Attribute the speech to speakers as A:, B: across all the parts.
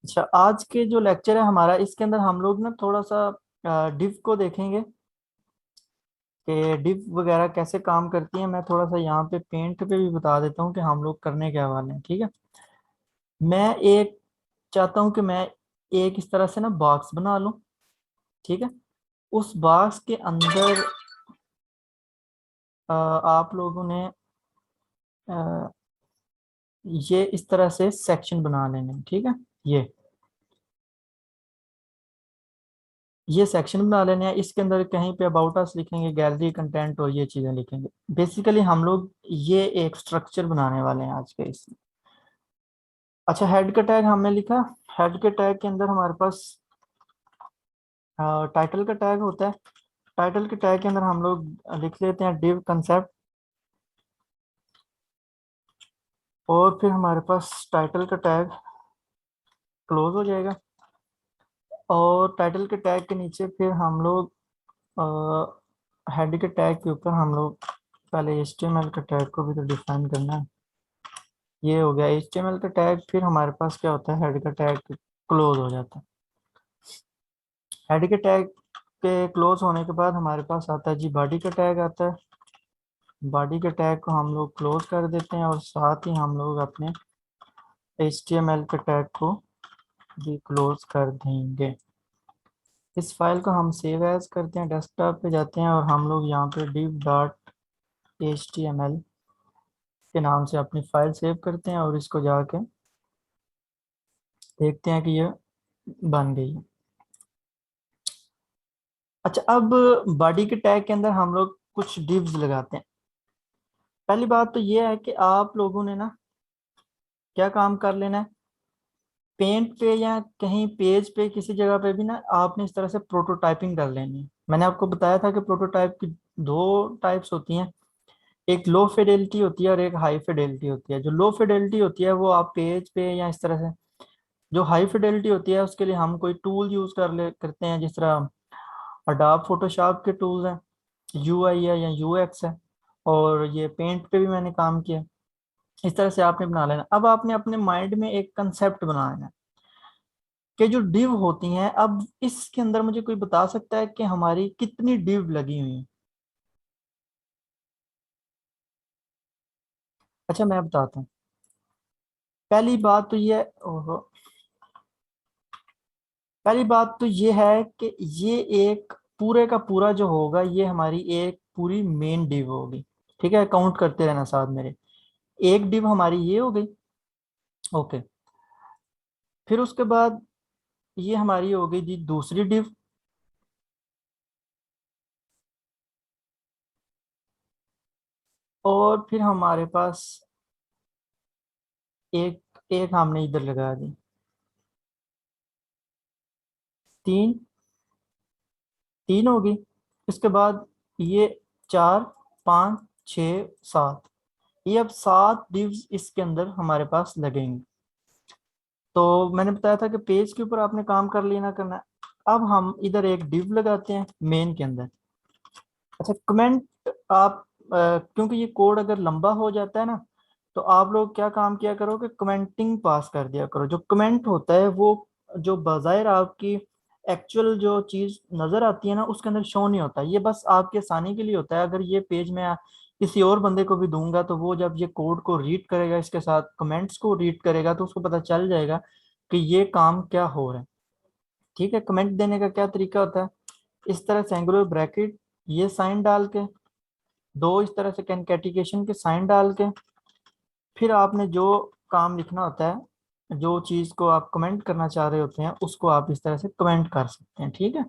A: अच्छा, आज के जो लेक्चर है हमारा, इसके अंदर हम लोग ना थोड़ा सा डिव को देखेंगे कि डिव वगैरह कैसे काम करती है। मैं थोड़ा सा यहाँ पे पेंट पे भी बता देता हूँ कि हम लोग करने क्या वाले हैं। ठीक है, मैं एक चाहता हूँ कि मैं एक इस तरह से ना बॉक्स बना लूँ। ठीक है, उस बॉक्स के अंदर आप लोगों ने अ, ये इस तरह से सेक्शन बना लेने हैं। ठीक है, ये सेक्शन बना लेने हैं। इसके अंदर कहीं पे अबाउट अस लिखेंगे, गैलरी कंटेंट और ये चीज़ें लिखेंगे। बेसिकली हम लोग ये एक स्ट्रक्चर बनाने वाले हैं आज के इसमें। अच्छा, हेड का टैग हमने लिखा। हेड के टैग के अंदर हमारे पास टाइटल का टैग होता है। टाइटल के टैग के अंदर हम लोग लिख लेते हैं डिव कंसेप्ट। और फिर हमारे पास टाइटल का टैग क्लोज हो जाएगा। और टाइटल के टैग के नीचे फिर हम लोग हेड के टैग के ऊपर हम लोग पहले HTML का टैग को भी तो डिफाइन करना है। ये हो गया HTML का टैग। फिर हमारे पास क्या होता है, हेड का टैग क्लोज हो जाता है। हेड के टैग के क्लोज होने के बाद हमारे पास आता है जी बॉडी का टैग आता है। बॉडी के टैग को हम लोग क्लोज कर देते हैं और साथ ही हम लोग अपने HTML के टैग को भी क्लोज कर देंगे। इस फाइल को हम सेव एज करते हैं, डेस्कटॉप पे जाते हैं और हम लोग यहाँ पे div.html के नाम से अपनी फाइल सेव करते हैं और इसको जाके देखते हैं कि ये बन गई है। अच्छा, अब बॉडी के टैग के अंदर हम लोग कुछ डिव्स लगाते हैं। पहली बात तो ये है कि आप लोगों ने ना क्या काम कर लेना है, पेंट पे या कहीं पेज पे किसी जगह पे भी ना आपने इस तरह से प्रोटोटाइपिंग कर लेनी है। मैंने आपको बताया था कि प्रोटोटाइप की दो टाइप्स होती हैं, एक लो फिडेलिटी होती है और एक हाई फिडेलिटी होती है। जो लो फिडेलिटी होती है वो आप पेज पे या इस तरह से, जो हाई फिडेलिटी होती है उसके लिए हम कोई टूल यूज करते हैं, जिस तरह अडोब फोटोशॉप के टूल्स हैं, UI है या UX है। और ये पेंट पे भी मैंने काम किया। इस तरह से आपने बना लेना। अब आपने अपने माइंड में एक कंसेप्ट बनाना है कि जो डिव होती हैं, अब इसके अंदर मुझे कोई बता सकता है कि हमारी कितनी डिव लगी हुई है? अच्छा, मैं बताता हूँ। पहली बात तो ये ओहो पहली बात तो ये है कि ये एक पूरे का पूरा जो होगा ये हमारी एक पूरी मेन डिव होगी। ठीक है, काउंट करते रहना साथ मेरे। एक डिव हमारी ये हो गई। ओके, फिर उसके बाद ये हमारी हो गई जी दूसरी डिव। और फिर हमारे पास एक एक हमने इधर लगा दी, तीन। तीन होगी। इसके बाद ये चार, पाँच, छ, सात। ये अब सात डिव्स इसके अंदर हमारे पास लगेंगे। तो मैंने बताया था कि पेज के ऊपर आपने काम कर लेना करना है। अब हम इधर एक डिव लगाते हैं मेन के अंदर। अच्छा, कमेंट आप क्योंकि ये कोड अगर लंबा हो जाता है ना, तो आप लोग क्या काम किया करो कि कमेंटिंग पास कर दिया करो। जो कमेंट होता है वो जो बाज़ाहिर आपकी एक्चुअल जो चीज़ नज़र आती है ना उसके अंदर शो नहीं होता। ये बस आपके आसानी के लिए होता है। अगर ये पेज मैं किसी और बंदे को भी दूंगा तो वो जब ये कोड को रीड करेगा, इसके साथ कमेंट्स को रीड करेगा, तो उसको पता चल जाएगा कि ये काम क्या हो रहा है। ठीक है, कमेंट देने का क्या तरीका होता है, इस तरह से एंगुलर ब्रैकेट, ये साइन डाल के, दो इस तरह से कैनकेटिकेशन के साइन डाल के, फिर आपने जो काम लिखना होता है, जो चीज़ को आप कमेंट करना चाह रहे होते हैं उसको आप इस तरह से कमेंट कर सकते हैं। ठीक है,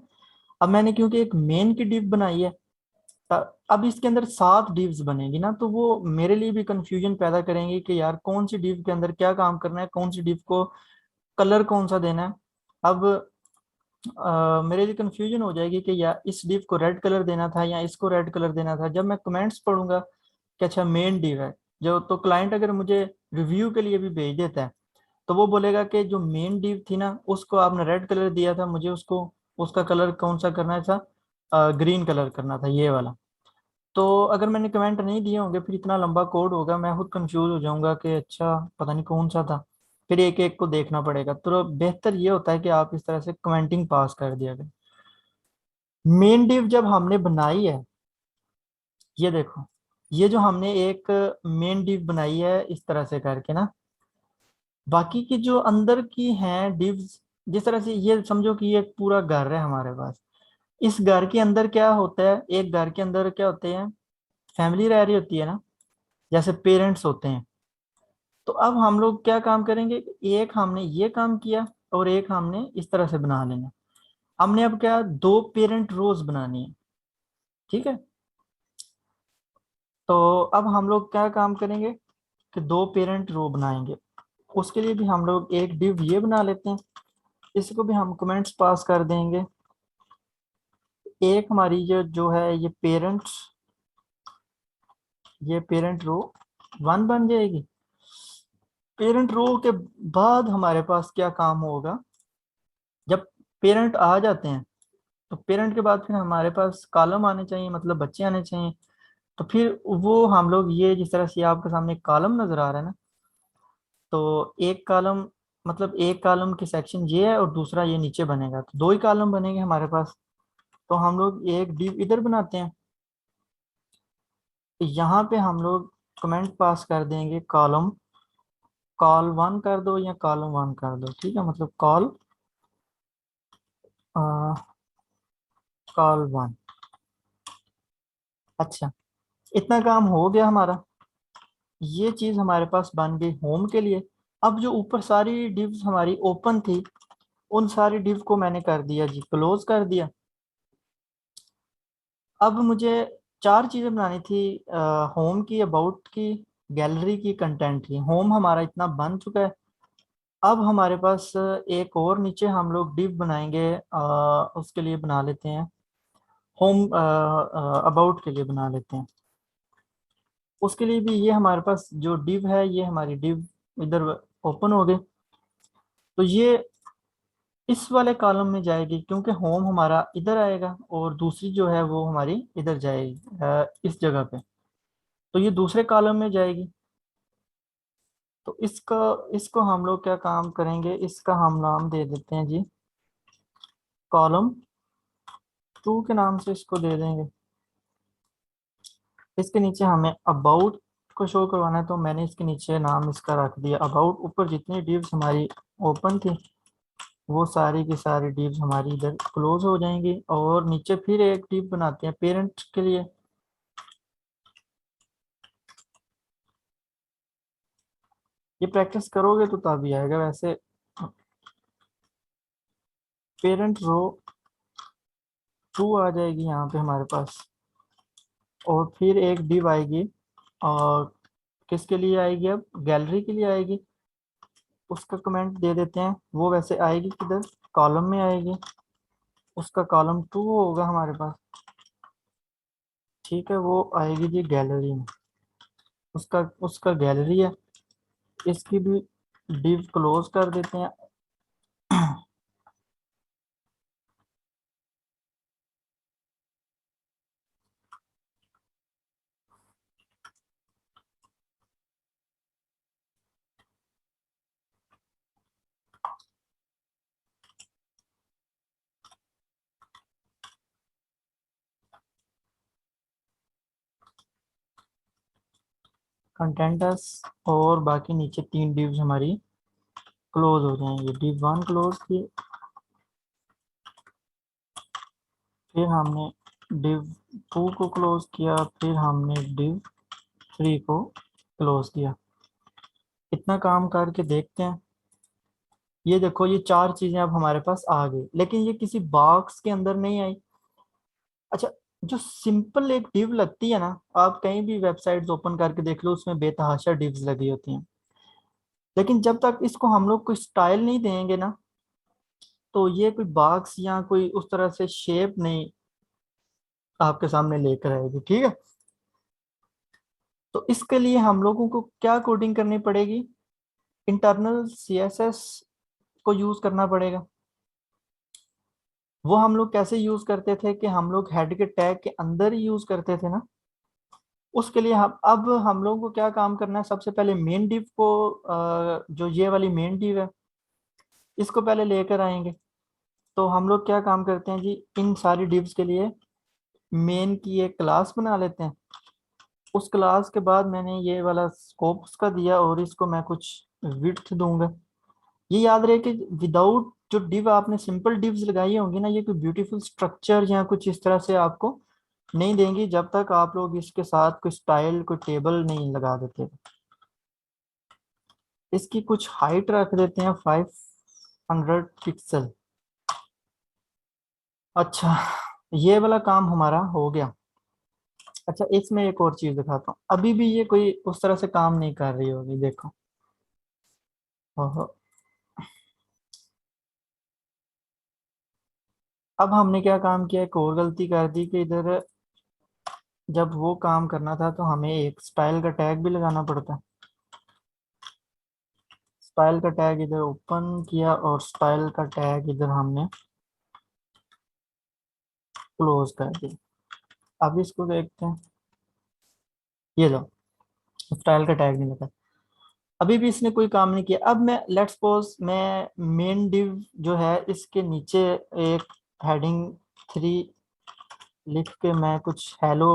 A: अब मैंने क्योंकि एक मेन की डिव बनाई है, अब इसके अंदर सात डिव्स बनेगी ना, तो वो मेरे लिए भी कंफ्यूजन पैदा करेंगे कि यार कौन सी डिव के अंदर क्या काम करना है, कौन सी डिव को कलर कौन सा देना है। अब मेरे लिए कंफ्यूजन हो जाएगी कि यार इस डिव को रेड कलर देना था या इसको रेड कलर देना था। जब मैं कमेंट्स पढ़ूंगा कि अच्छा मेन डिव है जो, तो क्लाइंट अगर मुझे रिव्यू के लिए भी भेज देता है तो वो बोलेगा कि जो मेन डिव थी ना उसको आपने रेड कलर दिया था, मुझे उसको उसका कलर कौन सा करना था, ग्रीन कलर करना था, ये वाला। तो अगर मैंने कमेंट नहीं दिए होंगे फिर इतना लंबा कोड होगा, मैं खुद कंफ्यूज हो जाऊंगा कि अच्छा पता नहीं कौन सा था। फिर एक एक को देखना पड़ेगा। तो बेहतर ये होता है कि आप इस तरह से कमेंटिंग पास कर दिया करें। मेन डिव जब हमने बनाई है, ये देखो, ये जो हमने एक मेन डिव बनाई है इस तरह से करके ना, बाकी की जो अंदर की हैं डिव्स, जिस तरह से ये समझो कि ये एक पूरा घर है हमारे पास। इस घर के अंदर क्या होता है, एक घर के अंदर क्या होते हैं, फैमिली रह रही होती है ना, जैसे पेरेंट्स होते हैं। तो अब हम लोग क्या काम करेंगे, एक हमने ये काम किया और एक हमने इस तरह से बना लेना। हमने अब क्या, दो पेरेंट रोज बनानी है, ठीक है। तो अब हम लोग क्या काम करेंगे कि दो पेरेंट रो बनाएंगे। उसके लिए भी हम लोग एक डिव ये बना लेते हैं, इसको भी हम कमेंट्स पास कर देंगे। एक हमारी जो है ये पेरेंट रो वन बन जाएगी। पेरेंट रो के बाद हमारे पास क्या काम होगा, जब पेरेंट आ जाते हैं तो पेरेंट के बाद फिर हमारे पास कॉलम आने चाहिए, मतलब बच्चे आने चाहिए। तो फिर वो हम लोग ये जिस तरह से आपके सामने कॉलम नजर आ रहा है ना, तो एक कॉलम, मतलब एक कॉलम की सेक्शन ये है और दूसरा ये नीचे बनेगा, तो दो ही कॉलम बनेंगे हमारे पास। तो हम लोग एक डिव इधर बनाते हैं, तो यहाँ पे हम लोग कमेंट पास कर देंगे कॉलम, कॉल वन कर दो या कॉलम वन कर दो, ठीक है, मतलब कॉल वन। अच्छा, इतना काम हो गया हमारा। ये चीज हमारे पास बन गई होम के लिए। अब जो ऊपर सारी डिव्स हमारी ओपन थी, उन सारी डिव को मैंने कर दिया जी, क्लोज कर दिया। अब मुझे चार चीजें बनानी थी, होम की, अबाउट की, गैलरी की, कंटेंट की। होम हमारा इतना बन चुका है। अब हमारे पास एक और नीचे हम लोग डिव बनाएंगे, उसके लिए बना लेते हैं, होम अबाउट के लिए बना लेते हैं। उसके लिए भी ये हमारे पास जो डिव है, ये हमारी डिव इधर ओपन हो गई। तो ये इस वाले कॉलम में जाएगी, क्योंकि होम हमारा इधर आएगा और दूसरी जो है वो हमारी इधर जाएगी, इस जगह पे। तो ये दूसरे कॉलम में जाएगी। तो इसका इसको हम लोग क्या काम करेंगे, इसका हम नाम दे देते हैं जी, कॉलम टू के नाम से इसको दे देंगे। इसके नीचे हमें अबाउट को शो करवाना है, तो मैंने इसके नीचे नाम इसका रख दिया अबाउट। ऊपर जितनी डिव्स हमारी ओपन थी, वो सारी की सारी डिव्स हमारी इधर क्लोज हो जाएंगी। और नीचे फिर एक डिव बनाते हैं पेरेंट के लिए। ये प्रैक्टिस करोगे तो तभी आएगा वैसे। पेरेंट रो टू आ जाएगी यहाँ पे हमारे पास, और फिर एक डिव आएगी, और किसके लिए आएगी, अब गैलरी के लिए आएगी। उसका कमेंट दे देते हैं, वो वैसे आएगी किधर, कॉलम में आएगी। उसका कॉलम टू होगा हमारे पास, ठीक है, वो आएगी जी गैलरी में। उसका उसका गैलरी है। इसकी भी डिव क्लोज कर देते हैं। कंटेंटस, और बाकी नीचे तीन डिव्स हमारी क्लोज हो जाएंगे। डिव वन क्लोज की, फिर हमने डिव टू को क्लोज किया, फिर हमने डिव थ्री को क्लोज किया। इतना काम करके देखते हैं। ये देखो, ये चार चीजें अब हमारे पास आ गई, लेकिन ये किसी बॉक्स के अंदर नहीं आई। अच्छा, जो सिंपल एक डिव लगती है ना, आप कहीं भी वेबसाइट्स ओपन करके देख लो, उसमें बेतहाशा डिव्स लगी होती हैं। लेकिन जब तक इसको हम लोग कोई स्टाइल नहीं देंगे ना, तो ये कोई बॉक्स या कोई उस तरह से शेप नहीं आपके सामने लेकर आएगी, ठीक है। तो इसके लिए हम लोगों को क्या कोडिंग करनी पड़ेगी, इंटरनल सीएसएस को यूज करना पड़ेगा। वो हम लोग कैसे यूज करते थे कि हम लोग हेड के टैग के अंदर ही यूज करते थे ना। उसके लिए हम अब हम लोगों को क्या काम करना है, सबसे पहले मेन डिव को जो ये वाली मेन डिव है इसको पहले लेकर आएंगे। तो हम लोग क्या काम करते हैं जी, इन सारी डिव्स के लिए मेन की एक क्लास बना लेते हैं। उस क्लास के बाद मैंने ये वाला स्कोप उसका दिया और इसको मैं कुछ विड्थ दूंगा। ये याद रहे कि विदाउट जो डिव आपने सिंपल डिव्स लगाई होंगी ना, ये कोई ब्यूटीफुल स्ट्रक्चर या कुछ इस तरह से आपको नहीं देंगी जब तक आप लोग इसके साथ कोई स्टाइल कोई टेबल नहीं लगा देते। इसकी कुछ हाइट रख देते हैं 500 पिक्सल। अच्छा, ये वाला काम हमारा हो गया। अच्छा, इसमें एक और चीज दिखाता हूँ, अभी भी ये कोई उस तरह से काम नहीं कर रही होगी, देखो। ओहो। अब हमने क्या काम किया, एक और गलती कर दी कि इधर जब वो काम करना था तो हमें एक स्टाइल का टैग भी लगाना पड़ता है। स्टाइल का टैग इधर ओपन किया और स्टाइल का टैग इधर हमने क्लोज कर दिया। अब इसको देखते हैं, ये लो, स्टाइल का टैग नहीं लगा। अभी भी इसने कोई काम नहीं किया। अब मैं लेट्स सपोज मैं मेन डिव जो है इसके नीचे एक हेडिंग 3 लिख के मैं कुछ हेलो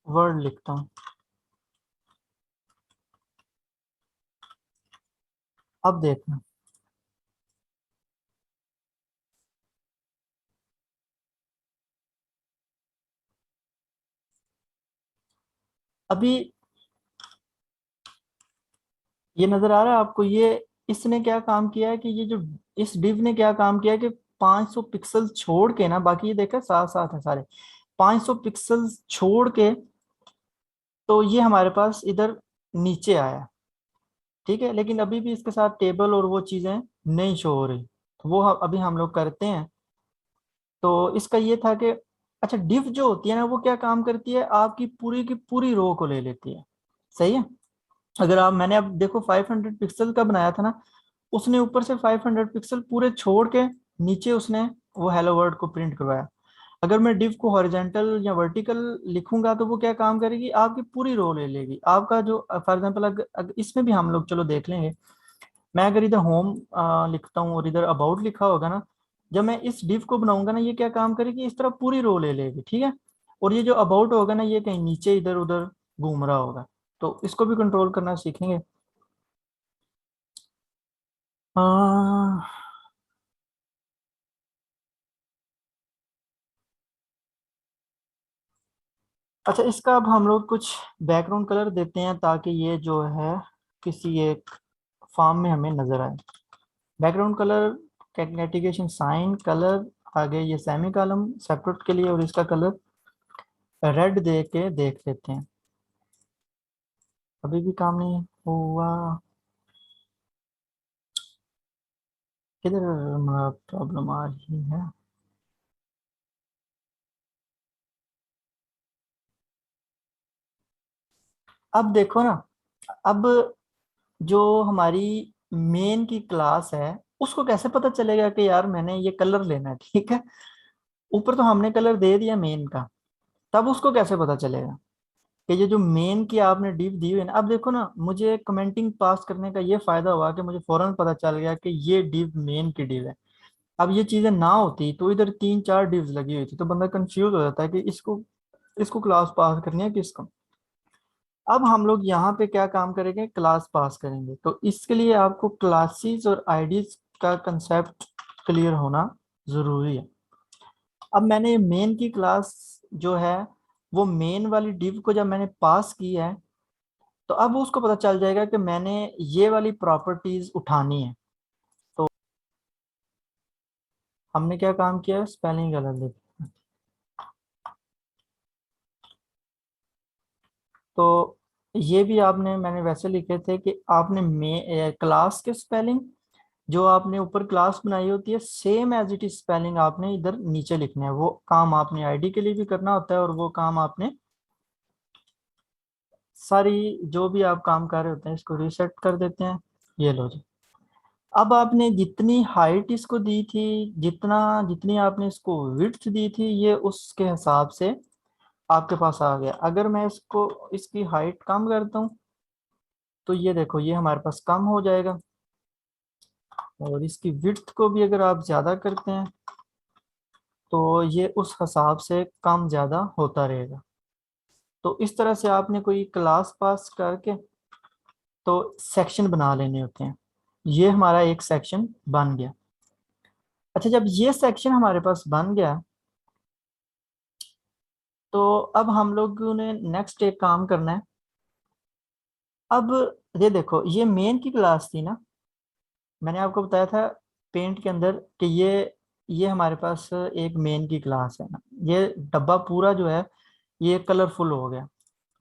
A: वर्ड लिखता हूँ। अब देखना, अभी ये नजर आ रहा है आपको, ये इसने क्या काम किया है कि ये जो इस डिव ने क्या काम किया है कि 500 पिक्सल छोड़ के ना, बाकी ये देखा साथ साथ है सारे, 500 पिक्सल छोड़ के तो ये हमारे पास इधर नीचे आया। ठीक है, लेकिन अभी भी इसके साथ टेबल और वो चीजें नहीं शो हो रही, तो वो अभी हम लोग करते हैं। तो इसका ये था कि अच्छा, डिव जो होती है ना वो क्या काम करती है, आपकी पूरी की पूरी रो को ले लेती है। सही है। अगर आप मैंने अब देखो 500 पिक्सल का बनाया था ना, उसने ऊपर से 500 पिक्सल पूरे छोड़ के नीचे उसने वो हेलो वर्ल्ड को प्रिंट करवाया। अगर मैं डिव को हॉरिजॉन्टल या वर्टिकल लिखूंगा तो वो क्या काम करेगी, आपकी पूरी रो ले लेगी। आपका जो फॉर एग्जांपल अगर इसमें भी हम लोग चलो देख लेंगे, मैं अगर इधर होम लिखता हूँ और इधर अबाउट लिखा होगा ना, जब मैं इस डिव को बनाऊंगा ना ये क्या काम करेगी, इस तरह पूरी रो ले लेगी। ठीक है। और ये जो अबाउट होगा ना ये कहीं नीचे इधर उधर घूम रहा होगा, तो इसको भी कंट्रोल करना सीखेंगे। आ, अच्छा, इसका अब हम लोग कुछ बैकग्राउंड कलर देते हैं ताकि ये जो है किसी एक फॉर्म में हमें नजर आए। Background colour categorisation sign colour, आगे ये सेमी कॉलम सेपरेट के लिए और इसका कलर रेड दे के देख लेते हैं। अभी भी काम नहीं हुआ, किधर प्रॉब्लम आ रही है। अब देखो ना, अब जो हमारी मेन की क्लास है उसको कैसे पता चलेगा कि यार मैंने ये कलर लेना है। ठीक है, ऊपर तो हमने कलर दे दिया मेन का, तब उसको कैसे पता चलेगा कि ये जो मेन की आपने डिव दी हुई है ना। अब देखो ना, मुझे कमेंटिंग पास करने का ये फायदा हुआ कि मुझे फौरन पता चल गया कि ये डिव मेन की डिव है। अब ये चीजें ना होती तो इधर 3 4 डिव्स लगी हुई थी, तो बंदा कंफ्यूज हो जाता है कि इसको इसको क्लास पास करनी है किसको। अब हम लोग यहाँ पे क्या काम करेंगे, क्लास पास करेंगे। तो इसके लिए आपको क्लासेस और आईडीज का कंसेप्ट क्लियर होना जरूरी है। अब मैंने मेन की क्लास जो है वो मेन वाली डिव को जब मैंने पास की है, तो अब उसको पता चल जाएगा कि मैंने ये वाली प्रॉपर्टीज उठानी है। तो हमने क्या काम किया, स्पेलिंग गलत लिखी। तो ये भी आपने मैंने वैसे लिखे थे कि आपने क्लास के स्पेलिंग जो आपने ऊपर क्लास बनाई होती है same as it is spelling आपने इधर नीचे लिखना है। वो काम आपने आईडी के लिए भी करना होता है और वो काम आपने सारी जो भी आप काम कर रहे होते हैं, इसको रीसेट कर देते हैं। ये लो जी, अब आपने जितनी हाइट इसको दी थी, जितना जितनी आपने इसको विड्थ दी थी, ये उसके हिसाब से आपके पास आ गया। अगर मैं इसको इसकी हाइट कम करता हूँ तो ये देखो ये हमारे पास कम हो जाएगा, और इसकी विड्थ को भी अगर आप ज़्यादा करते हैं तो ये उस हिसाब से कम ज़्यादा होता रहेगा। तो इस तरह से आपने कोई क्लास पास करके तो सेक्शन बना लेने होते हैं। ये हमारा एक सेक्शन बन गया। अच्छा, जब ये सेक्शन हमारे पास बन गया तो अब हम लोगों ने नेक्स्ट एक काम करना है। अब ये देखो, ये मेन की क्लास थी ना, मैंने आपको बताया था पेंट के अंदर कि ये हमारे पास एक मेन की क्लास है ना। ये डब्बा पूरा जो है ये कलरफुल हो गया।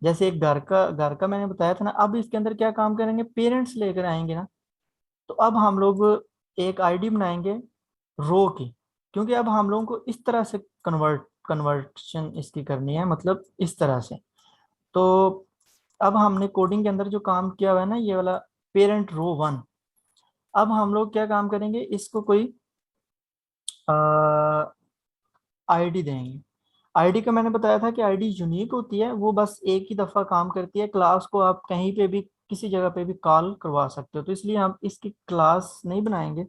A: जैसे एक घर का मैंने बताया था ना, अब इसके अंदर क्या काम करेंगे, पेरेंट्स लेकर आएंगे ना। तो अब हम लोग एक आईडी बनाएंगे रो की, क्योंकि अब हम लोगों को इस तरह से कन्वर्शन इसकी करनी है, मतलब इस तरह से। तो अब हमने कोडिंग के अंदर जो काम किया हुआ है ना, ये वाला पेरेंट रो 1। अब हम लोग क्या काम करेंगे, इसको कोई आईडी देंगे। आईडी का मैंने बताया था कि आईडी यूनिक होती है, वो बस एक ही दफा काम करती है। क्लास को आप कहीं पे भी किसी जगह पे भी कॉल करवा सकते हो, तो इसलिए हम इसकी क्लास नहीं बनाएंगे,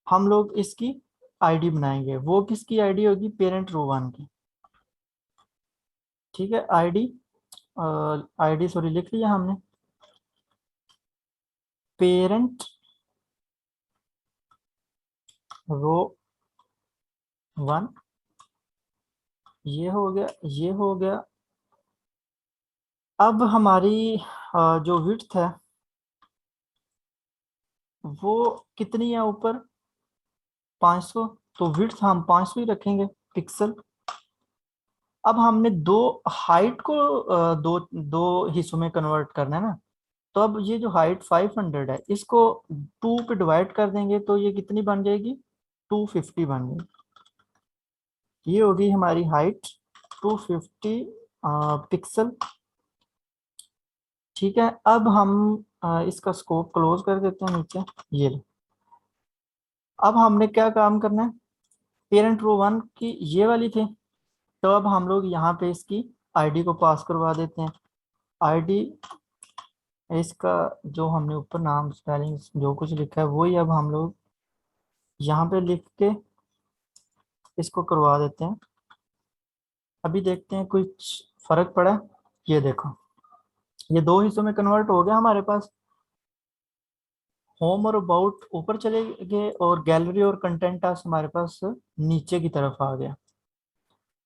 A: हम लोग इसकी आईडी बनाएंगे। वो किसकी आईडी होगी, पेरेंट रो 1 की। ठीक है, आईडी आईडी सॉरी लिख लिया हमने, पेरेंट रो 1। ये हो गया, ये हो गया। अब हमारी जो विड्थ है वो कितनी है ऊपर, 500। तो विड्थ हम 500 ही रखेंगे पिक्सल। अब हमने दो हाइट को दो दो हिस्सों में कन्वर्ट करना है ना। तो अब ये जो हाइट 500 है, इसको 2 पे डिवाइड कर देंगे तो ये कितनी बन जाएगी, 250 बन जाएगी। ये होगी हमारी हाइट 250 पिक्सल। ठीक है, अब हम इसका स्कोप क्लोज कर देते हैं नीचे। ये लो। अब हमने क्या काम करना है, पेरेंट रो 1 की ये वाली थी, तो अब हम लोग यहाँ पे इसकी आईडी को पास करवा देते हैं। आईडी, इसका जो हमने ऊपर नाम स्पेलिंग जो कुछ लिखा है वही अब हम लोग यहाँ पे लिख के इसको करवा देते हैं। अभी देखते हैं कुछ फर्क पड़ा है। ये देखो, ये दो हिस्सों में कन्वर्ट हो गया हमारे पास। होम और अबाउट ऊपर चले गए और गैलरी और कंटेंट टास्क हमारे पास नीचे की तरफ आ गया।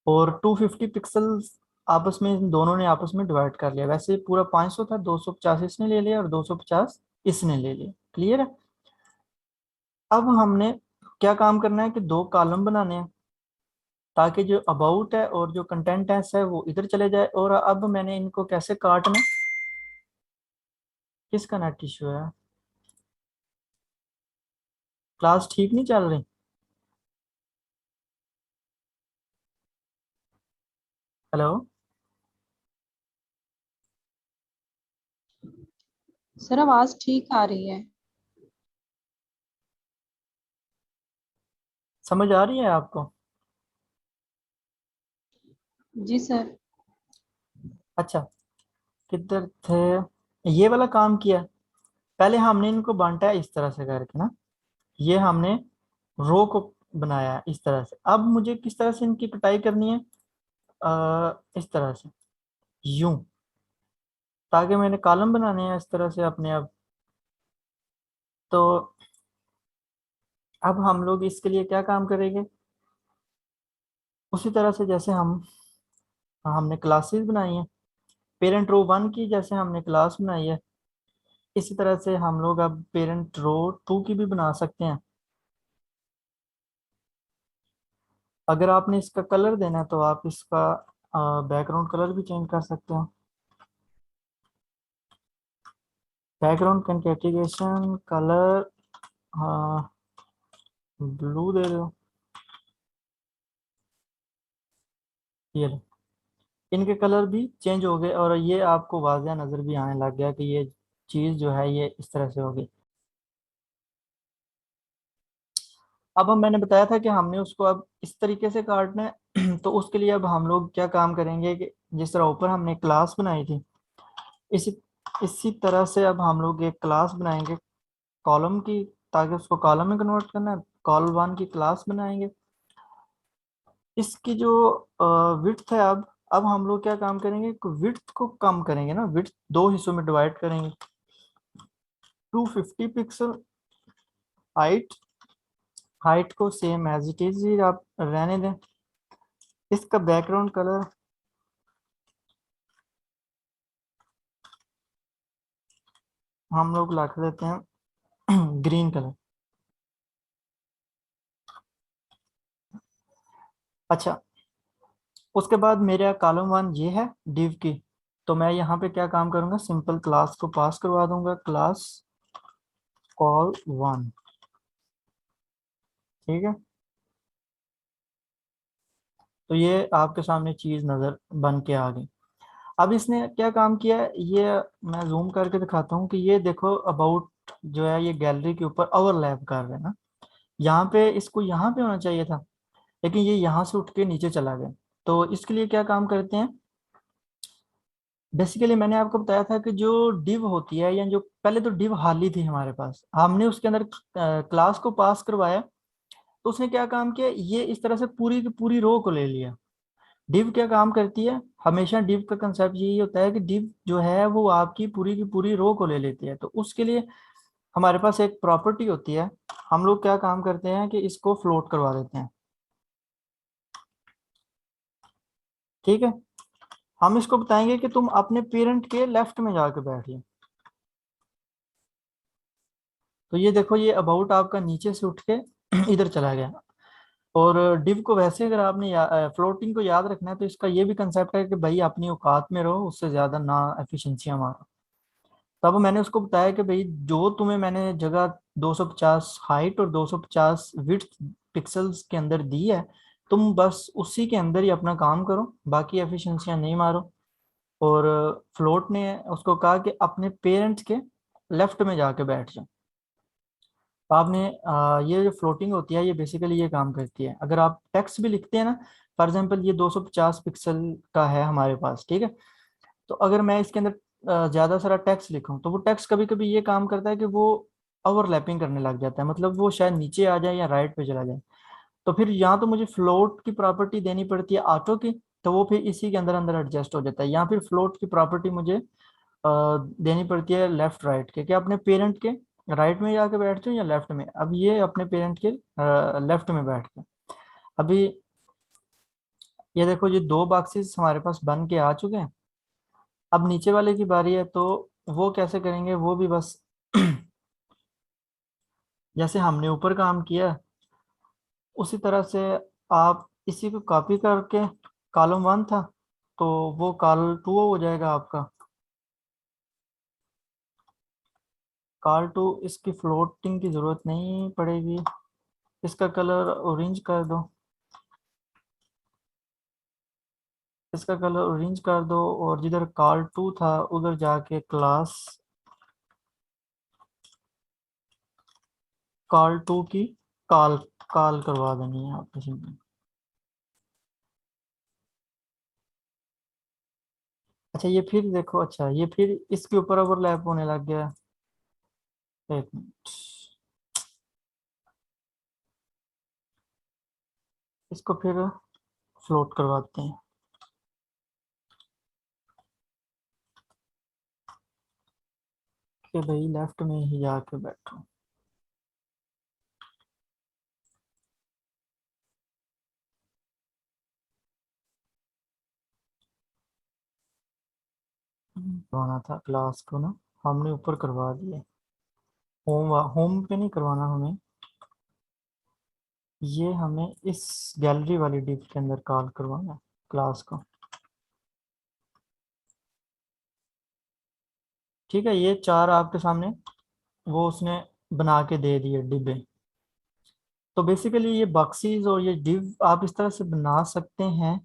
A: और 250 पिक्सल्स आपस में इन दोनों ने आपस में डिवाइड कर लिया। वैसे पूरा 500 था, 250 इसने ले लिया और 250 इसने ले लिया। क्लियर है। अब हमने क्या काम करना है कि दो कॉलम बनाने हैं, ताकि जो अबाउट है और जो कंटेंट है वो इधर चले जाए। और अब मैंने इनको कैसे काटना, किसका नेट इशू है, क्लास ठीक नहीं चल रही। हेलो,
B: सर आवाज ठीक आ रही है।
A: समझ आ रही है आपको।
B: जी सर।
A: अच्छा, किधर थे, ये वाला काम किया। पहले हमने इनको बांटा है इस तरह से करके ना, ये हमने रो को बनाया है इस तरह से। अब मुझे किस तरह से इनकी कटाई करनी है, इस तरह से, यूं, ताकि मैंने कॉलम बनाने हैं इस तरह से अपने। अब तो अब हम लोग इसके लिए क्या काम करेंगे, उसी तरह से जैसे हमने क्लासेस बनाई हैं, पेरेंट रो 1 की जैसे हमने क्लास बनाई है, इसी तरह से हम लोग अब पेरेंट रो 2 की भी बना सकते हैं। अगर आपने इसका कलर देना है तो आप इसका बैकग्राउंड कलर भी चेंज कर सकते हो। बैकग्राउंड कंकेटिगेशन कलर ब्लू दे दो। ये लो, इनके कलर भी चेंज हो गए और ये आपको वाज़ह नज़र भी आने लग गया कि ये चीज़ जो है ये इस तरह से होगी। मैंने बताया था कि हमने उसको अब इस तरीके से काटना है तो उसके लिए अब हम लोग क्या काम करेंगे कि जिस तरह ऊपर हमने क्लास बनाई थी, इसी इसी तरह से अब हम लोग एक क्लास बनाएंगे कॉलम की, ताकि उसको कॉलम में कन्वर्ट करना है। कॉल वन की क्लास बनाएंगे। इसकी जो विड्थ है, अब हम लोग क्या काम करेंगे, विड्थ को कम करेंगे ना, विड्थ दो हिस्सों में डिवाइड करेंगे। 250 पिक्सल हाइट, हाइट को सेम एज इट इज ही आप रहने दें। इसका बैकग्राउंड कलर हम लोग रख देते हैं ग्रीन कलर। अच्छा, उसके बाद मेरा कॉलम वन ये है डिव की, तो मैं यहाँ पे क्या काम करूंगा, सिंपल क्लास को पास करवा दूंगा, क्लास कॉल वन। ठीक है, तो ये आपके सामने चीज नजर बन के आ गई। अब इसने क्या काम किया है, ये मैं जूम करके दिखाता हूँ कि ये देखो अबाउट जो है ये गैलरी के ऊपर ओवरलैप कर रहे हैं ना। यहाँ पे इसको यहाँ पे होना चाहिए था, लेकिन ये यहाँ से उठ के नीचे चला गया। तो इसके लिए क्या काम करते हैं, बेसिकली मैंने आपको बताया था कि जो डिव होती है, या जो पहले तो डिव खाली थी हमारे पास, हमने उसके अंदर क्लास को पास करवाया, तो उसने क्या काम किया, ये इस तरह से पूरी की पूरी रो को ले लिया। डिव क्या काम करती है, हमेशा डिव का कंसेप्ट यही होता है कि डिव जो है वो आपकी पूरी की पूरी रो को ले लेती है। तो उसके लिए हमारे पास एक प्रॉपर्टी होती है, हम लोग क्या काम करते हैं कि इसको फ्लोट करवा देते हैं। ठीक है, हम इसको बताएंगे कि तुम अपने पेरेंट के लेफ्ट में जाके बैठ जाओ। तो ये देखो, ये अबाउट आपका नीचे से उठ के इधर चला गया। और डिव को वैसे अगर आपने फ्लोटिंग को याद रखना है, तो इसका ये भी कंसेप्ट है कि भाई अपनी औकात में रहो, उससे ज्यादा ना एफिशिएंसी मारो। तब मैंने उसको बताया कि भाई जो तुम्हें मैंने जगह 250 हाइट और 250 विड्थ पिक्सल्स के अंदर दी है, तुम बस उसी के अंदर ही अपना काम करो, बाकी एफिशिएंसियां नहीं मारो। और फ्लोट ने उसको कहा कि अपने पेरेंट्स के लेफ्ट में जाके बैठ जाओ। तो आपने ये जो फ्लोटिंग होती है, ये बेसिकली ये काम करती है। अगर आप टेक्स्ट भी लिखते हैं ना, फॉर एग्जांपल ये 250 पिक्सल का है हमारे पास, ठीक है, तो अगर मैं इसके अंदर ज्यादा सारा टेक्स्ट लिखूं, तो वो टेक्स्ट कभी कभी ये काम करता है कि वो ओवरलैपिंग करने लग जाता है, मतलब वो शायद नीचे आ जाए या राइट पे चला जाए। तो फिर यहाँ तो मुझे फ्लोट की प्रॉपर्टी देनी पड़ती है ऑटो की, तो वो फिर इसी के अंदर अंदर एडजस्ट हो जाता है। या फिर फ्लोट की प्रॉपर्टी मुझे देनी पड़ती है लेफ्ट राइट के, कि अपने पेरेंट के राइट में जाके बैठते हो या लेफ्ट में। अब ये अपने पेरेंट के लेफ्ट में बैठ के, अभी ये देखो, ये दो बॉक्सेस हमारे पास बन के आ चुके हैं। अब नीचे वाले की बारी है, तो वो कैसे करेंगे, वो भी बस जैसे हमने ऊपर काम किया उसी तरह से आप इसी को कॉपी करके, कॉलम वन था तो वो कॉल टू हो जाएगा आपका। कॉल टू, इसकी फ्लोटिंग की जरूरत नहीं पड़ेगी, इसका कलर ऑरेंज कर दो, इसका कलर ऑरेंज कर दो। और जिधर कॉल टू था उधर जाके क्लास कॉल टू की कॉल कॉल करवा देनी है आपको सिंपल। अच्छा, ये फिर देखो, अच्छा ये फिर इसके ऊपर ओवरलैप होने लग गया। एक मिनट, इसको फिर फ्लोट करवाते हैं कि भाई लेफ्ट में ही जाके बैठो। करवाना था क्लास को ना, हमने ऊपर करवा दिया। होम होम पे नहीं करवाना हमें, ये हमें इस गैलरी वाली डिप के अंदर कॉल करवाना है क्लास को। ठीक है, ये चार आपके सामने वो उसने बना के दे दिए डिब्बे। तो बेसिकली ये बॉक्सेस और ये डिव आप इस तरह से बना सकते हैं